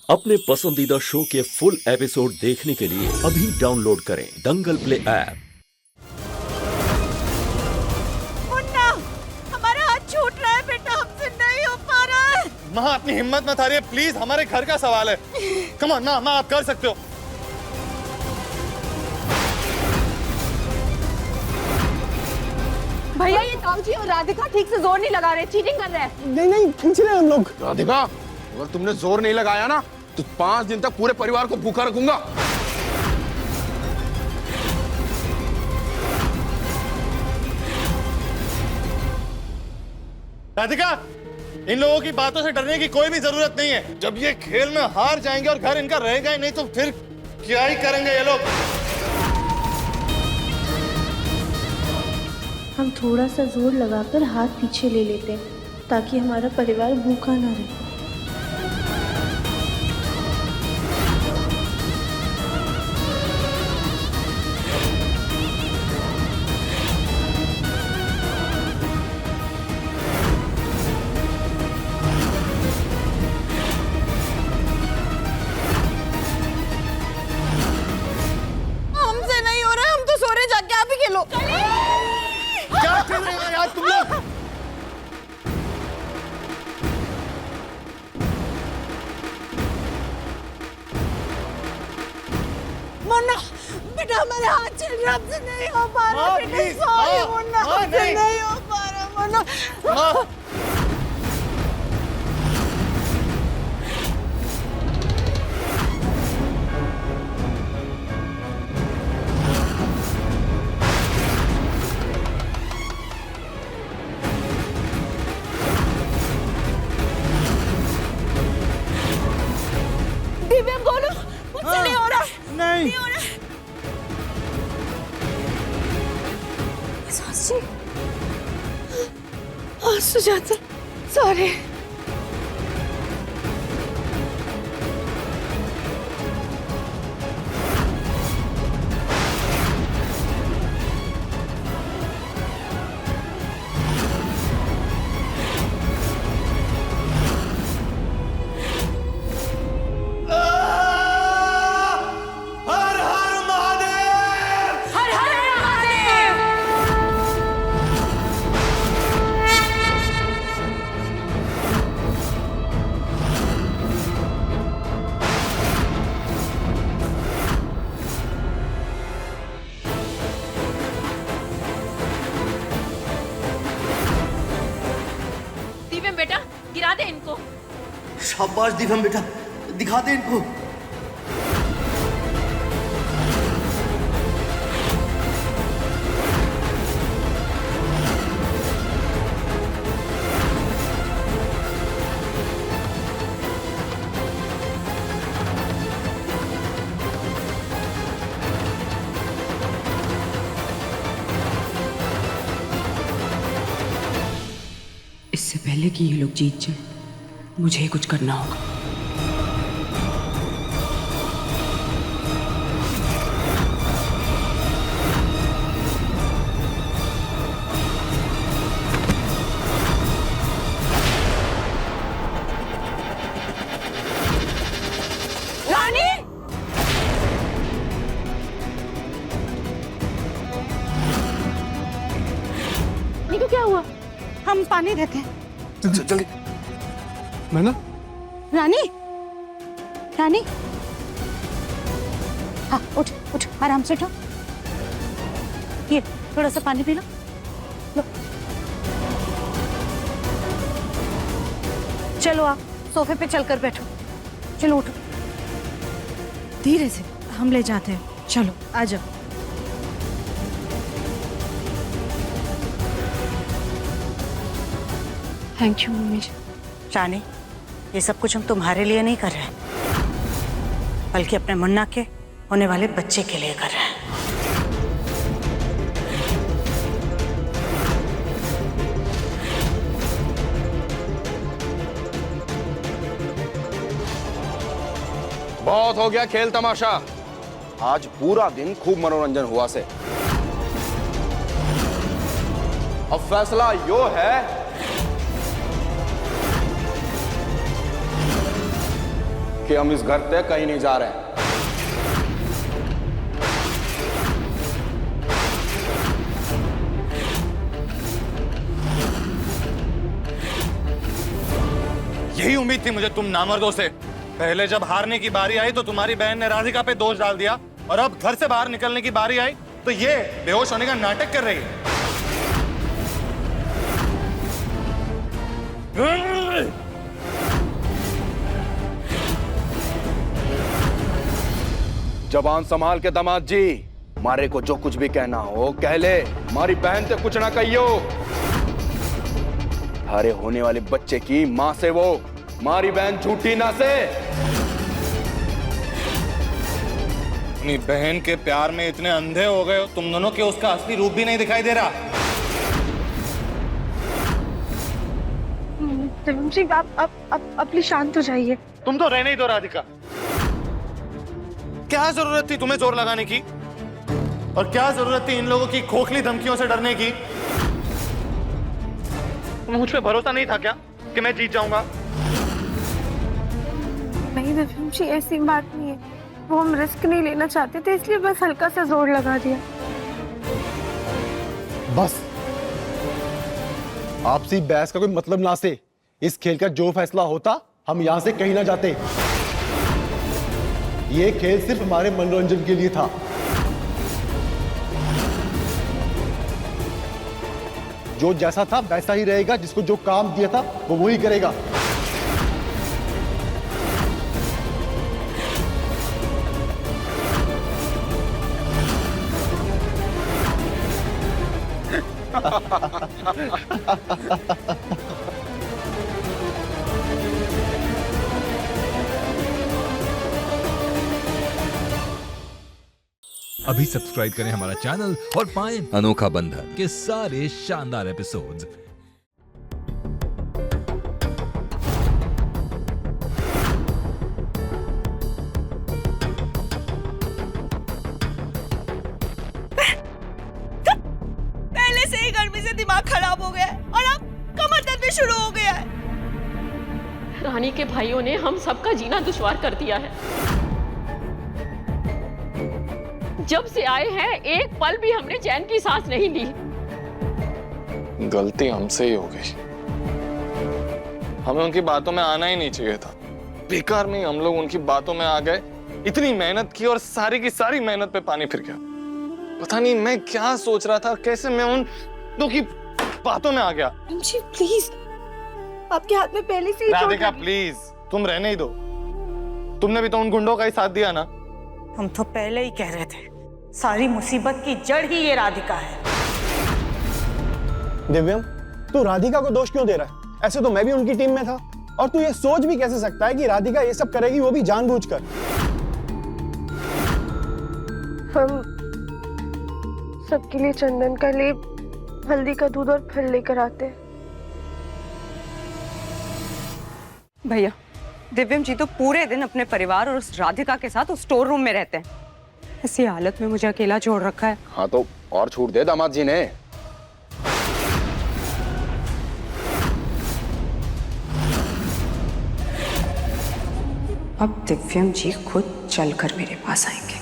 अपने पसंदीदा शो के फुल एपिसोड देखने के लिए अभी डाउनलोड करें दंगल प्ले ऐप। मुन्ना, हमारा हाथ छूट रहा है बेटा, हमसे नहीं हो पा रहा है। माँ अपनी हिम्मत मत हारिए प्लीज, हमारे घर का सवाल है। कम ऑन माँ, आप कर सकते हो। भैया ये ताऊजी और राधिका ठीक से जोर नहीं लगा रहे, चीटिंग कर रहे हैं। नहीं खींच रहे हैं हम लोग। राधिका, अगर तुमने जोर नहीं लगाया ना तो 5 दिन तक पूरे परिवार को भूखा रखूंगा। राधिका, इन लोगों की बातों से डरने की कोई भी जरूरत नहीं है। जब ये खेल में हार जाएंगे और घर इनका रहेगा ही नहीं तो फिर क्या ही करेंगे ये लोग। हम थोड़ा सा जोर लगाकर हाथ पीछे ले लेते हैं ताकि हमारा परिवार भूखा ना रहे। हमसे नहीं हो रहा, हम तो सो रहे, जाके आप ही खेलो। क्या खेल रहे हो यार तुम लोग? मुन्ना बेटा, हमारे हाथ चल रहे, हमसे नहीं हो पा रहा माँ, बेटा, please, सॉरी माँ, मुन्ना, माँ, हमसे नहीं। नहीं हो पा रहा मुन्ना। माँ, दिव्यम बोलो, मुझसे नहीं हो रहा, नहीं हो रहा। सासी, सुजाता, सॉरी। हर हर महादेव। हर हर महादेव। दिव्यम बेटा, गिरा दे इनको। शाबाश दिव्यम बेटा, दिखा दे इनको। इससे पहले कि ये लोग जीत जाएं, मुझे ही कुछ करना होगा। रानी, निको क्या हुआ? हम पानी देते हैं। जल्दी। मैं ना रानी, रानी, हाँ उठ उठ, आराम से उठो। ये थोड़ा सा पानी पी लो। लो। चलो आप सोफे पे चलकर बैठो। चलो उठो, धीरे से, हम ले जाते हैं। चलो आ जाओ। थैंक यू मम्मी जी। रानी, ये सब कुछ हम तुम्हारे लिए नहीं कर रहे हैं, बल्कि अपने मुन्ना के होने वाले बच्चे के लिए कर रहे हैं। बहुत हो गया खेल तमाशा। आज पूरा दिन खूब मनोरंजन हुआ से। अब फैसला यो है कि हम इस घर से कहीं नहीं जा रहे हैं। यही उम्मीद थी मुझे तुम नामर्दों से। पहले जब हारने की बारी आई तो तुम्हारी बहन ने राधिका पे दोष डाल दिया, और अब घर से बाहर निकलने की बारी आई तो ये बेहोश होने का नाटक कर रही है। जबान संभाल के दामाद जी, मारे को जो कुछ भी कहना हो कह ले, हमारी बहन से कुछ ना कहियो। हारे होने वाले बच्चे की मां से वो मारी बहन झूठी ना से। अपनी बहन के प्यार में इतने अंधे हो गए हो तुम दोनों के, उसका असली रूप भी नहीं दिखाई दे रहा। जी आप प्लीज शांत हो जाइए। तुम तो रहने ही दो राधिका। क्या जरूरत थी तुम्हें जोर लगाने की, और क्या जरूरत थी इन लोगों की खोखली धमकियों से डरने की? तुम्हें मुझ पे भरोसा नहीं था क्या कि मैं जीत जाऊंगा? नहीं दिव्यम जी, ऐसी बात नहीं है। वो हम रिस्क नहीं लेना चाहते थे, इसलिए बस हल्का सा जोर लगा दिया। बस आपसी बहस का कोई मतलब ना से। इस खेल का जो फैसला होता हम यहां से कहीं ना जाते। ये खेल सिर्फ हमारे मनोरंजन के लिए था। जो जैसा था वैसा ही रहेगा, जिसको जो काम दिया था वो वही करेगा। अभी सब्सक्राइब करें हमारा चैनल और पाएं अनोखा बंधन के सारे शानदार एपिसोड्स। पहले से ही गर्मी से दिमाग खराब हो गया है और अब कमर दर्द भी शुरू हो गया है। रानी के भाइयों ने हम सबका जीना दुश्वार कर दिया है। जब से आए हैं एक पल भी हमने चैन की सांस नहीं ली। गलती हमसे ही हो गई। हमें उनकी बातों में आना ही नहीं चाहिए था। बेकार में हम लोग उनकी बातों में आ गए। इतनी मेहनत की और सारी की सारी मेहनत पे पानी फिर गया। पता नहीं मैं क्या सोच रहा था, कैसे मैं उन दो की बातों में आ गया। जी प्लीज, आपके हाथ में पहले से ही राधिका प्लीज, तुम रहने ही दो। तुमने भी तो उन गुंडों का ही साथ दिया ना। हम तो पहले ही कह रहे थे, सारी मुसीबत की जड़ ही ये राधिका है। दिव्यम, तू राधिका को दोष क्यों दे रहा है? ऐसे तो मैं भी उनकी टीम में था। और तू ये सोच भी कैसे सकता है कि राधिका ये सब करेगी, वो भी जानबूझकर? हम सबके लिए चंदन का लेप, हल्दी का दूध और फल लेकर आते हैं। भैया, दिव्यम जी तो पूरे दिन अपने परिवार और उस राधिका के साथ उस स्टोर रूम में रहते हैं। ऐसी हालत में मुझे अकेला छोड़ रखा है। हाँ तो और छूट दे दामाद जी ने। अब दिव्यम जी खुद चलकर मेरे पास आएंगे।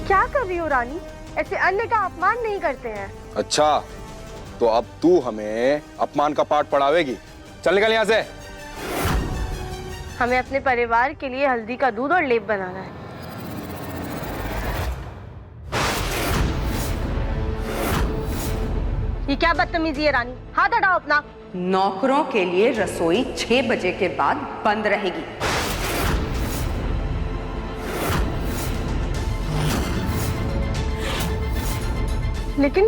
क्या कर रही हो रानी? ऐसे अन्य का अपमान नहीं करते हैं। अच्छा, तो अब तू हमें अपमान का पाठ पढ़ावेगी? चल निकल यहाँ से। हमें अपने परिवार के लिए हल्दी का दूध और लेप बनाना है। ये क्या बदतमीजी है रानी? हाथ हटाओ अपना। नौकरों के लिए रसोई 6 बजे के बाद बंद रहेगी। लेकिन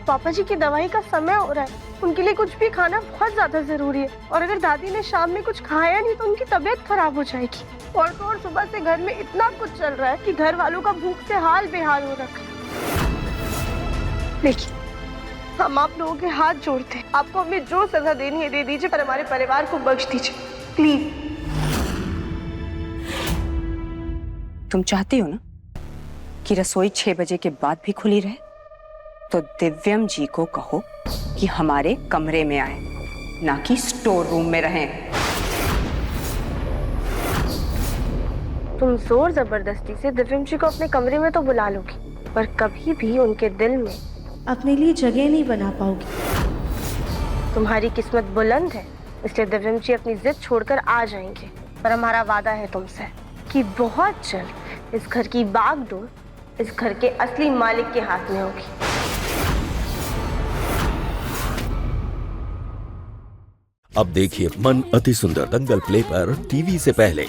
पापा जी की दवाई का समय हो रहा है, उनके लिए कुछ भी खाना बहुत ज्यादा जरूरी है। और अगर दादी ने शाम में कुछ खाया नहीं तो उनकी तबीयत खराब हो जाएगी। और तो और सुबह से घर में इतना कुछ चल रहा है कि घर वालों का भूख से हाल बेहाल हो रखा है। देखिए, हम आप लोगों के हाथ जोड़ते हैं, आपको हमें जो सजा देनी है दे दीजिए, पर हमारे परिवार को बख्श दीजिए प्लीज। तुम चाहती हो ना कि रसोई 6 बजे के बाद भी खुली रहे? तो दिव्यम जी को कहो कि हमारे कमरे में आए, ना कि स्टोर रूम में रहें। तुम जोर जबरदस्ती से दिव्यम जी को अपने कमरे में तो बुला लोगी, पर कभी भी उनके दिल में अपने लिए जगह नहीं बना पाओगी। तुम्हारी किस्मत बुलंद है, इसलिए दिव्यम जी अपनी जिद छोड़कर आ जाएंगे। पर हमारा वादा है तुमसे कि बहुत जल्द इस घर की बागडोर इस घर के असली मालिक के हाथ में होगी। अब देखिए मन अति सुंदर दंगल प्ले पर टीवी से पहले।